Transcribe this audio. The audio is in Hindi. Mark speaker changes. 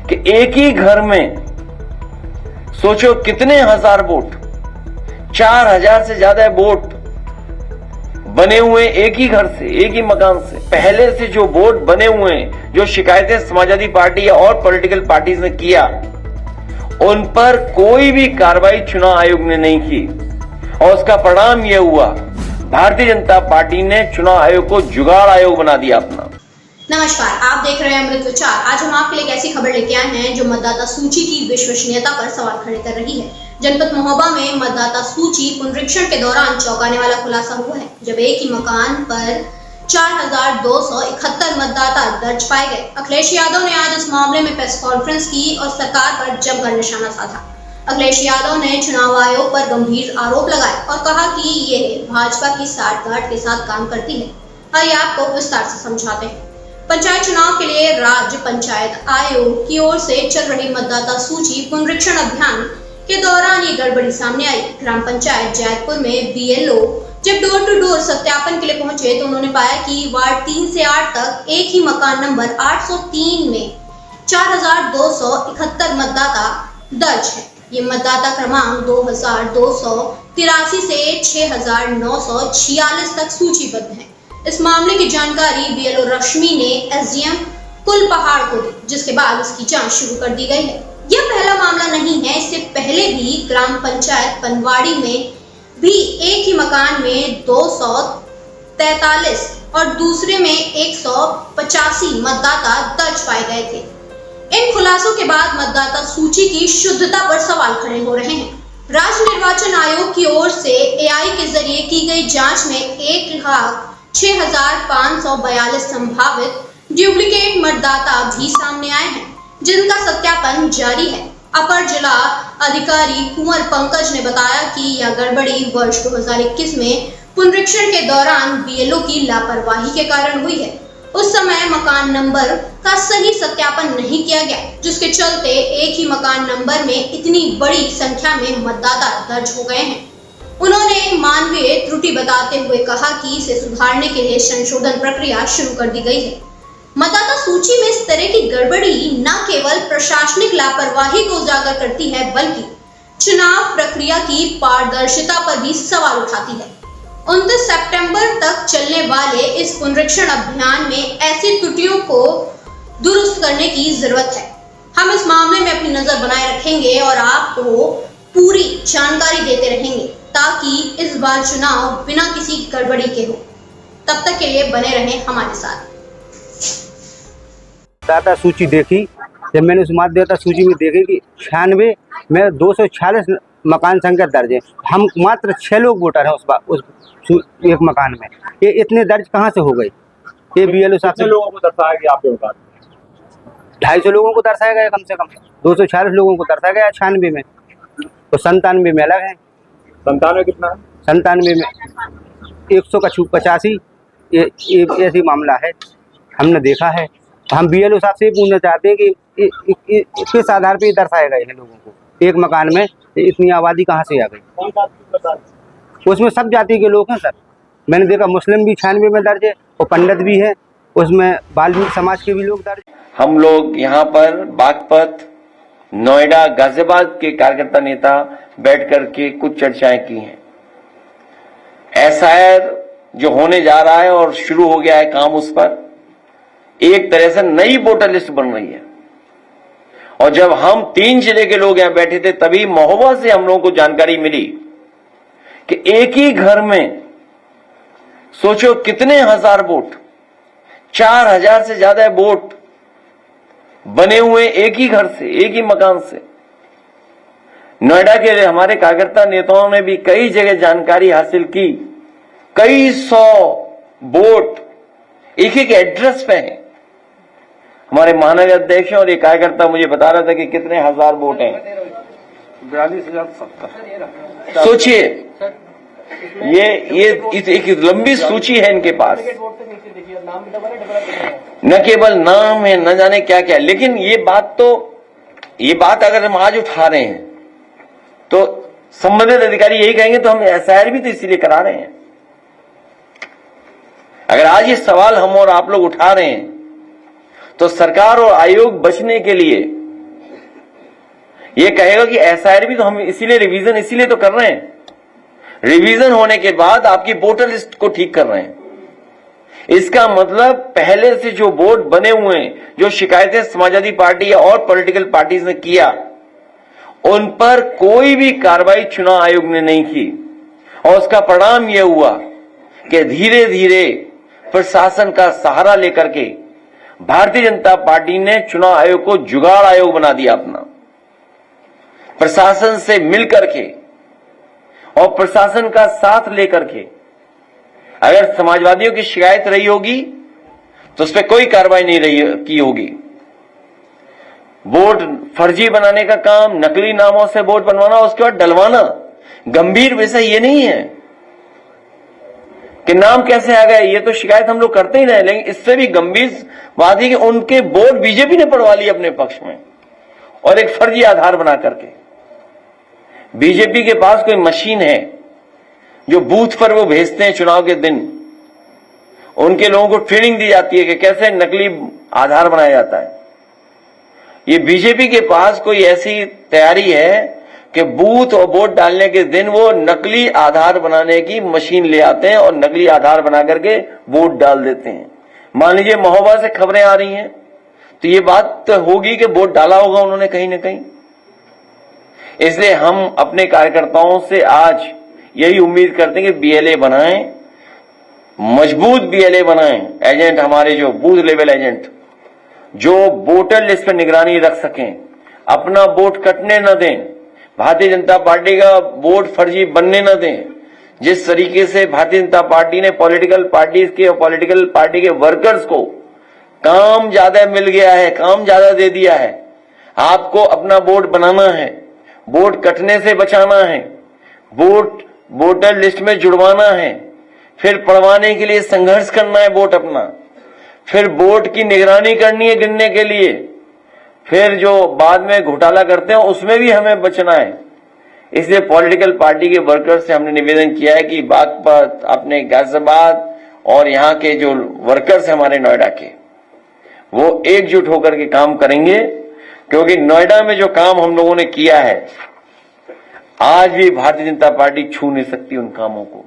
Speaker 1: कि एक ही घर में सोचो कितने हजार वोट, 4000 से ज्यादा वोट बने हुए एक ही घर से, एक ही मकान से। पहले से जो वोट बने हुए हैं, जो शिकायतें समाजवादी पार्टी और पॉलिटिकल पार्टीज ने किया, उन पर कोई भी कार्रवाई चुनाव आयोग ने नहीं की और उसका परिणाम यह हुआ भारतीय जनता पार्टी ने चुनाव आयोग को जुगाड़ आयोग बना दिया अपना।
Speaker 2: नमस्कार, आप देख रहे हैं अमृत विचार। आज हम आपके लिए एक ऐसी खबर लेके आए हैं जो मतदाता सूची की विश्वसनीयता पर सवाल खड़े कर रही है। जनपद महोबा में मतदाता सूची पुनरीक्षण के दौरान चौंकाने वाला खुलासा हुआ है, जब एक ही मकान पर 4271 मतदाता दर्ज पाए गए। अखिलेश यादव ने आज इस मामले में प्रेस कॉन्फ्रेंस की और सरकार पर जमकर निशाना साधा। अखिलेश यादव ने चुनाव आयोग पर गंभीर आरोप लगाए और कहा कि ये भाजपा की साठगांठ के साथ काम करती है। आइए आपको विस्तार से समझाते हैं। पंचायत चुनाव के लिए राज्य पंचायत आयोग की ओर से चल रही मतदाता सूची पुनरीक्षण अभियान के दौरान ये गड़बड़ी सामने आई। ग्राम पंचायत जैतपुर में बीएलओ जब डोर टू डोर सत्यापन के लिए पहुंचे तो उन्होंने पाया कि वार्ड 3 से 8 तक एक ही मकान नंबर 803 में 4271 मतदाता दर्ज है। ये मतदाता क्रमांक 2283 से 6946 तक सूचीबद्ध है। इस मामले की जानकारी बीएलओ रश्मि ने एसडीएम कुलपहाड़ को दी, जिसके बाद इसकी जांच शुरू कर दी गई है। यह पहला मामला नहीं है, इससे पहले भी ग्राम पंचायत पनवाड़ी में भी एक ही मकान में 243 और दूसरे में 185 मतदाता दर्ज पाए गए थे। इन खुलासों के बाद मतदाता सूची की शुद्धता पर सवाल खड़े हो रहे हैं। राज्य निर्वाचन आयोग की ओर से एआई के जरिए की गई जांच में 1,06,542 संभावित डुप्लीकेट मतदाता भी सामने आए हैं, जिनका सत्यापन जारी है। अपर जिला अधिकारी कुंवर पंकज ने बताया कि यह गड़बड़ी वर्ष 2021 में पुनरीक्षण के दौरान बीएलओ की लापरवाही के कारण हुई है। उस समय मकान नंबर का सही सत्यापन नहीं किया गया, जिसके चलते एक ही मकान नंबर में इतनी बड़ी संख्या में मतदाता दर्ज हो गए हैं। उन्होंने मानवीय त्रुटि बताते हुए कहा कि इसे सुधारने के लिए संशोधन प्रक्रिया शुरू कर दी गई है। मतदाता सूची में इस तरह की गड़बड़ी न केवल प्रशासनिक लापरवाही को उजागर करती है, बल्कि चुनाव प्रक्रिया की पारदर्शिता पर भी सवाल उठाती है। 29 सितंबर तक चलने वाले इस पुनरीक्षण अभियान में ऐसी त्रुटियों को दुरुस्त करने की जरूरत है। हम इस मामले में अपनी नजर बनाए रखेंगे और आपको पूरी जानकारी देते रहेंगे, ताकि इस बार चुनाव बिना किसी गड़बड़ी के हो। तब तक के लिए बने रहें हमारे साथ।
Speaker 3: मतदाता सूची देखी, जब मैंने उस मतदाता सूची में देखी कि 96 में 246 मकान संख्या दर्ज है। हम मात्र 6 लोग वोटर हैं उस एक मकान में। ये इतने दर्ज कहाँ से हो गए? ये बीएलओ साहब से
Speaker 4: लोगों को दर्शाया गया, आपके बता
Speaker 3: 250 लोगों को दर्शाया गया, कम से कम 246 लोगों को दर्शाया गया 96 में, तो 97 में अलग है।
Speaker 4: 97 कितना है?
Speaker 3: 97 में 185 ये ऐसी मामला है, हमने देखा है। हम बीएलओ साहब से पूछना चाहते हैं कि किस आधार पे दर्शाए गए हैं लोगों को? एक मकान में इतनी आबादी कहाँ से आ गई? उसमें सब जाति के लोग हैं सर। मैंने देखा मुस्लिम भी 96 में दर्ज है और पंडित भी है, उसमें वाल्मीकि समाज के भी लोग दर्ज।
Speaker 1: हम लोग यहाँ पर बागपत, नोएडा, गाजियाबाद के कार्यकर्ता नेता बैठ करके कुछ चर्चाएं की हैं। एसआईआर जो होने जा रहा है और शुरू हो गया है काम, उस पर एक तरह से नई वोटर लिस्ट बन रही है। और जब हम 3 जिले के लोग यहां बैठे थे, तभी महोबा से हम लोगों को जानकारी मिली कि एक ही घर में सोचो कितने हजार वोट, 4000 से ज्यादा वोट बने हुए एक ही घर से, एक ही मकान से। नोएडा के हमारे कार्यकर्ता नेताओं ने भी कई जगह जानकारी हासिल की। कई 100 वोट एक एक एड्रेस पे है। हमारे महानगर अध्यक्ष और एक कार्यकर्ता मुझे बता रहा था कि कितने हजार वोट हैं। 42,070। सोचिए, ये एक लंबी सूची है इनके पास। न केवल नाम है, न जाने क्या क्या। लेकिन ये बात अगर हम आज उठा रहे हैं तो संबंधित अधिकारी यही कहेंगे तो हम एसआईआर भी तो इसीलिए करा रहे हैं। अगर आज ये सवाल हम और आप लोग उठा रहे हैं तो सरकार और आयोग बचने के लिए ये कहेगा कि एसआईआर भी तो हम इसीलिए रिवीजन इसीलिए तो कर रहे हैं, रिवीजन होने के बाद आपकी वोटर लिस्ट को ठीक कर रहे हैं। इसका मतलब पहले से जो वोट बने हुए हैं, जो शिकायतें समाजवादी पार्टी और पॉलिटिकल पार्टीज ने किया, उन पर कोई भी कार्रवाई चुनाव आयोग ने नहीं की। और उसका परिणाम यह हुआ कि धीरे धीरे प्रशासन का सहारा लेकर के भारतीय जनता पार्टी ने चुनाव आयोग को जुगाड़ आयोग बना दिया अपना, प्रशासन से मिलकर के और प्रशासन का साथ लेकर के। अगर समाजवादियों की शिकायत रही होगी तो उस पर कोई कार्रवाई नहीं रही की होगी। वोट फर्जी बनाने का काम, नकली नामों से वोट बनवाना, उसके बाद डलवाना, गंभीर विषय ये नहीं है कि नाम कैसे आ गए, ये तो शिकायत हम लोग करते ही रहे। लेकिन इससे भी गंभीर बात है कि उनके वोट बीजेपी ने पड़वा लिए अपने पक्ष में और एक फर्जी आधार बना करके। बीजेपी के पास कोई मशीन है जो बूथ पर वो भेजते हैं चुनाव के दिन, उनके लोगों को ट्रेनिंग दी जाती है कि कैसे नकली आधार बनाया जाता है। ये बीजेपी के पास कोई ऐसी तैयारी है कि बूथ और वोट डालने के दिन वो नकली आधार बनाने की मशीन ले आते हैं और नकली आधार बना करके वोट डाल देते हैं। मान लीजिए महोबा से खबरें आ रही हैं तो ये बात तो होगी कि वोट डाला होगा उन्होंने कहीं ना कहीं। इसलिए हम अपने कार्यकर्ताओं से आज यही उम्मीद करते हैं कि बीएलए बनाएं, मजबूत बीएलए बनाएं, एजेंट हमारे जो बूथ लेवल एजेंट जो वोटर लिस्ट पर निगरानी रख सकें, अपना वोट कटने न दें, भारतीय जनता पार्टी का वोट फर्जी बनने न दें। जिस तरीके से भारतीय जनता पार्टी ने पॉलिटिकल पार्टीज के और पॉलिटिकल पार्टी के वर्कर्स को काम ज्यादा मिल गया है, काम ज्यादा दे दिया है, आपको अपना वोट बनाना है, वोट कटने से बचाना है, वोट वोटर लिस्ट में जुड़वाना है, फिर पढ़वाने के लिए संघर्ष करना है वोट अपना, फिर वोट की निगरानी करनी है गिनने के लिए, फिर जो बाद में घोटाला करते हैं उसमें भी हमें बचना है। इसलिए पॉलिटिकल पार्टी के वर्कर्स से हमने निवेदन किया है कि बागपत, अपने गाजियाबाद और यहाँ के जो वर्कर्स हैं हमारे नोएडा के, वो एकजुट होकर के काम करेंगे, क्योंकि नोएडा में जो काम हम लोगों ने किया है आज भी भारतीय जनता पार्टी छू नहीं सकती उन कामों को।